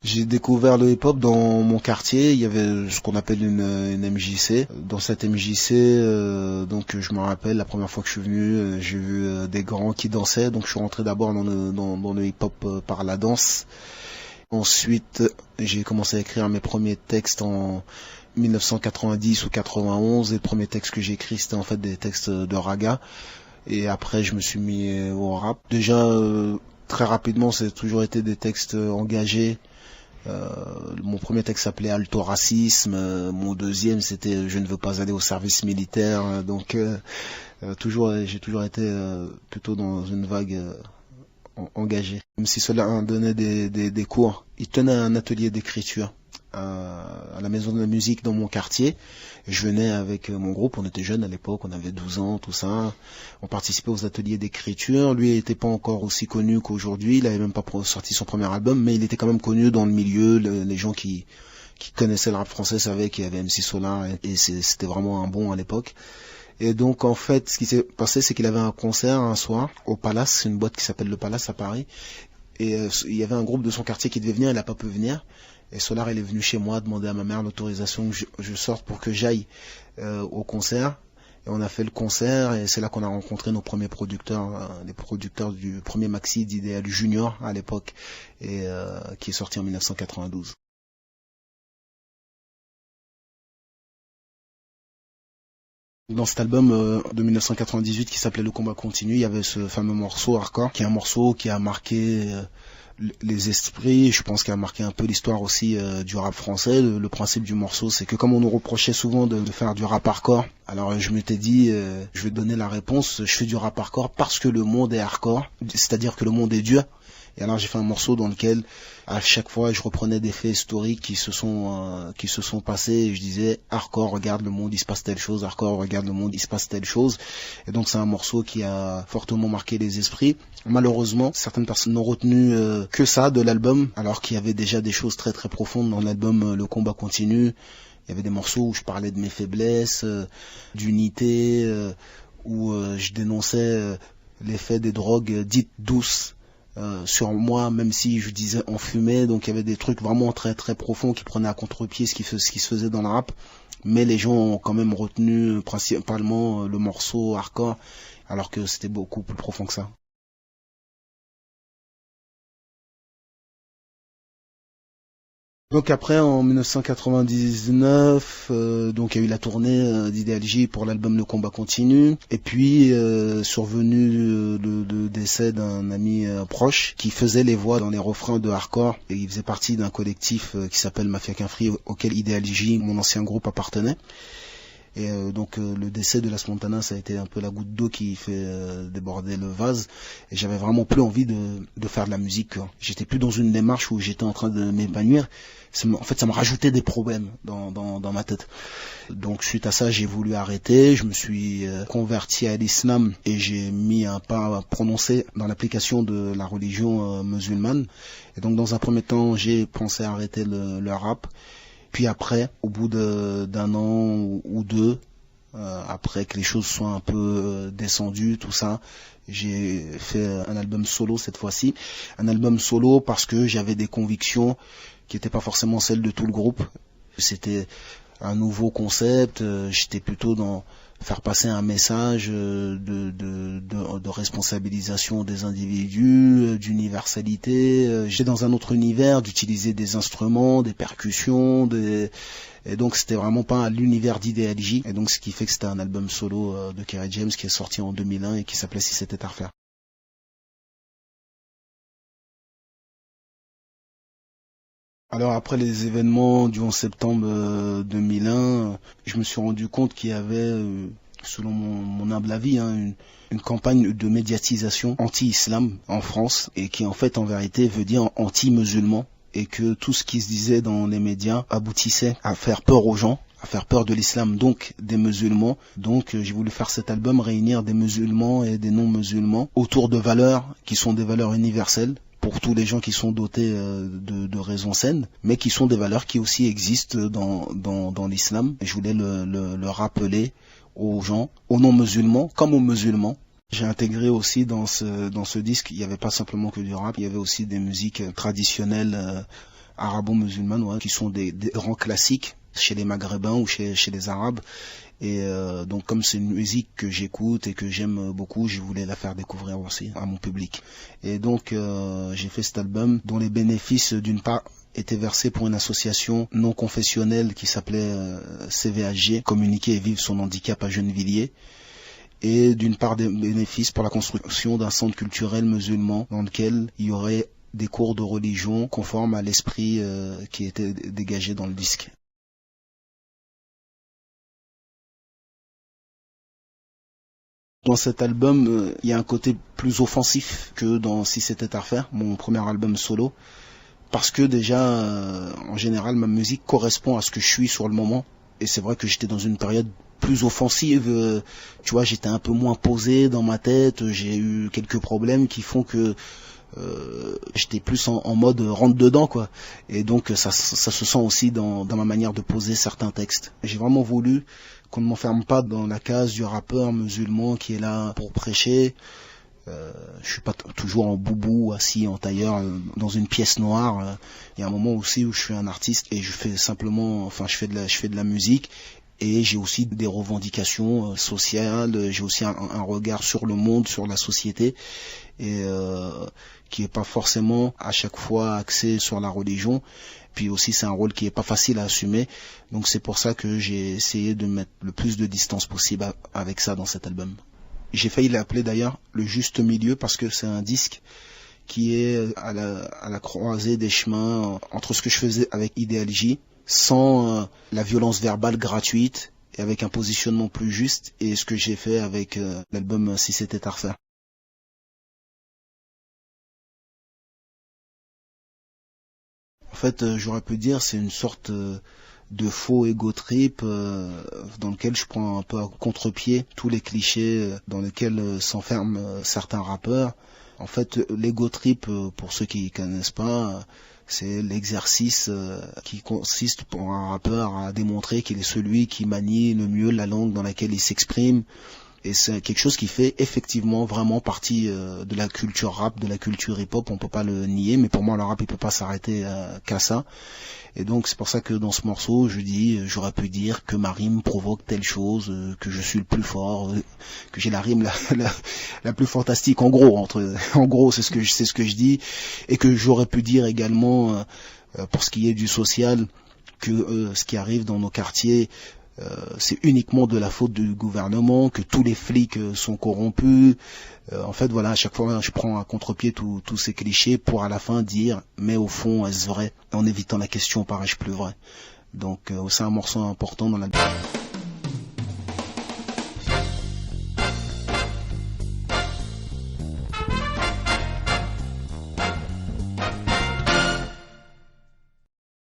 J'ai découvert le hip-hop dans mon quartier. Il y avait ce qu'on appelle une MJC. Dans cette MJC, donc je me rappelle la première fois que je suis venu, j'ai vu des grands qui dansaient. Donc je suis rentré d'abord dans le hip-hop par la danse. Ensuite, j'ai commencé à écrire mes premiers textes en 1990 ou 91. Et le premier texte que j'ai écrit, c'était en fait des textes de raga. Et après, je me suis mis au rap. Déjà, très rapidement, c'est toujours été des textes engagés. Mon premier texte s'appelait Alto Racisme. Mon deuxième, c'était Je ne veux pas aller au service militaire. Donc, j'ai toujours été plutôt dans une vague engagée. Même si cela donnait des cours, il tenait un atelier d'écriture à la maison de la musique dans mon quartier. Je venais avec mon groupe, on était jeunes à l'époque, on avait 12 ans, tout ça. On participait aux ateliers d'écriture. Lui n'était pas encore aussi connu qu'aujourd'hui, il avait même pas sorti son premier album, mais il était quand même connu dans le milieu. Les gens qui connaissaient le rap français savaient qu'il y avait MC Solar et c'était vraiment un bon à l'époque. Et donc en fait, ce qui s'est passé, c'est qu'il avait un concert un soir au Palace, c'est une boîte qui s'appelle le Palace à Paris. Et il y avait un groupe de son quartier qui devait venir, il n'a pas pu venir. Et Solar, il est venu chez moi demander à ma mère l'autorisation que je sorte pour que j'aille au concert. Et on a fait le concert et c'est là qu'on a rencontré nos premiers producteurs, les producteurs du premier maxi d'Idéal Junior à l'époque, et qui est sorti en 1992. Dans cet album de 1998 qui s'appelait Le combat continue, il y avait ce fameux morceau Hardcore, qui est un morceau qui a marqué les esprits, je pense qu'il a marqué un peu l'histoire aussi du rap français. Le principe du morceau, c'est que comme on nous reprochait souvent de faire du rap hardcore, alors je m'étais dit, je vais donner la réponse, je fais du rap hardcore parce que le monde est hardcore, c'est-à-dire que le monde est dur. Et alors j'ai fait un morceau dans lequel à chaque fois je reprenais des faits historiques qui se sont passés et je disais hardcore, regarde le monde, il se passe telle chose, hardcore, regarde le monde, il se passe telle chose. Et donc c'est un morceau qui a fortement marqué les esprits. Malheureusement, certaines personnes n'ont retenu que ça de l'album, alors qu'il y avait déjà des choses très très profondes dans l'album Le combat continue. Il y avait des morceaux où je parlais de mes faiblesses, d'unité, où je dénonçais l'effet des drogues dites douces sur moi, même si je disais on fumait. Donc il y avait des trucs vraiment très très profonds qui prenaient à contre-pied ce qui se faisait dans le rap, mais les gens ont quand même retenu principalement le morceau hardcore, alors que c'était beaucoup plus profond que ça. Donc après, en 1999, donc il y a eu la tournée d'Idéal J pour l'album Le combat continue. Et puis survenu le décès d'un ami proche qui faisait les voix dans les refrains de hardcore. Et il faisait partie d'un collectif qui s'appelle Mafia Qu'un Free, auquel Idéal J, mon ancien groupe, appartenait. Et donc le décès de Las Montana, ça a été un peu la goutte d'eau qui fait déborder le vase. Et j'avais vraiment plus envie de faire de la musique, quoi. J'étais plus dans une démarche où j'étais en train de m'épanouir. En fait, ça me rajoutait des problèmes dans ma tête. Donc suite à ça, j'ai voulu arrêter. Je me suis converti à l'islam et j'ai mis un pas prononcé dans l'application de la religion musulmane. Et donc dans un premier temps, j'ai pensé à arrêter le rap. Puis après, au bout d'un an ou deux, après que les choses soient un peu descendues, tout ça, j'ai fait un album solo cette fois-ci. Un album solo parce que j'avais des convictions qui n'étaient pas forcément celles de tout le groupe. C'était un nouveau concept, j'étais plutôt dans faire passer un message de responsabilisation des individus, d'universalité. J'étais dans un autre univers, d'utiliser des instruments, des percussions, et donc c'était vraiment pas l'univers d'Idéal J. Et donc ce qui fait que c'était un album solo de Kerry James qui est sorti en 2001 et qui s'appelait Si c'était à refaire. Alors après les événements du 11 septembre 2001, je me suis rendu compte qu'il y avait, selon mon humble avis, hein, une campagne de médiatisation anti-islam en France, et qui en fait en vérité veut dire anti-musulman, et que tout ce qui se disait dans les médias aboutissait à faire peur aux gens, à faire peur de l'islam, donc des musulmans. Donc j'ai voulu faire cet album, réunir des musulmans et des non-musulmans autour de valeurs qui sont des valeurs universelles pour tous les gens qui sont dotés de raison saine, mais qui sont des valeurs qui aussi existent dans l'islam. Et je voulais le rappeler aux gens, aux non-musulmans comme aux musulmans. J'ai intégré aussi dans ce disque, il n'y avait pas simplement que du rap, il y avait aussi des musiques traditionnelles arabo-musulmanes, ouais, qui sont des grands classiques chez les Maghrébins ou chez les Arabes. Et donc comme c'est une musique que j'écoute et que j'aime beaucoup, je voulais la faire découvrir aussi à mon public. Et donc j'ai fait cet album dont les bénéfices d'une part étaient versés pour une association non confessionnelle qui s'appelait CVHG, Communiquer et vivre son handicap à Gennevilliers, et d'une part des bénéfices pour la construction d'un centre culturel musulman dans lequel il y aurait des cours de religion conformes à l'esprit qui était dégagé dans le disque. Dans cet album, il y a un côté plus offensif que dans Si c'était à refaire, mon premier album solo, parce que déjà, en général, ma musique correspond à ce que je suis sur le moment, et c'est vrai que j'étais dans une période plus offensive, tu vois, j'étais un peu moins posé dans ma tête, j'ai eu quelques problèmes qui font que j'étais plus en mode rentre dedans, quoi, et donc ça se sent aussi dans ma manière de poser certains textes. J'ai vraiment voulu qu'on ne m'enferme pas dans la case du rappeur musulman qui est là pour prêcher. Je suis pas toujours en boubou, assis en tailleur dans une pièce noire. Il y a un moment aussi où je suis un artiste et je fais simplement, enfin je fais de la musique, et j'ai aussi des revendications sociales, j'ai aussi un regard sur le monde, sur la société, et qui est pas forcément à chaque fois axé sur la religion. Puis aussi c'est un rôle qui est pas facile à assumer, donc c'est pour ça que j'ai essayé de mettre le plus de distance possible avec ça dans cet album. J'ai failli l'appeler d'ailleurs Le Juste Milieu, parce que c'est un disque qui est à la croisée des chemins entre ce que je faisais avec Ideal J, sans la violence verbale gratuite, et avec un positionnement plus juste, et ce que j'ai fait avec l'album Si c'était à refaire. En fait, j'aurais pu dire c'est une sorte de faux ego trip dans lequel je prends un peu à contre-pied tous les clichés dans lesquels s'enferment certains rappeurs. En fait, l'ego trip, pour ceux qui connaissent pas, c'est l'exercice qui consiste pour un rappeur à démontrer qu'il est celui qui manie le mieux la langue dans laquelle il s'exprime. Et c'est quelque chose qui fait effectivement vraiment partie de la culture rap, de la culture hip-hop, on peut pas le nier, mais pour moi le rap il peut pas s'arrêter qu'à ça. Et donc c'est pour ça que dans ce morceau j'aurais pu dire que ma rime provoque telle chose, que je suis le plus fort, que j'ai la rime la plus fantastique, en gros c'est ce que je dis, et que j'aurais pu dire également pour ce qui est du social, que ce qui arrive dans nos quartiers, c'est uniquement de la faute du gouvernement, que tous les flics sont corrompus. En fait, voilà, à chaque fois, je prends à contre-pied tous ces clichés pour à la fin dire, mais au fond, est-ce vrai? En évitant la question, parais-je plus vrai? Donc, c'est un morceau important dans l'album.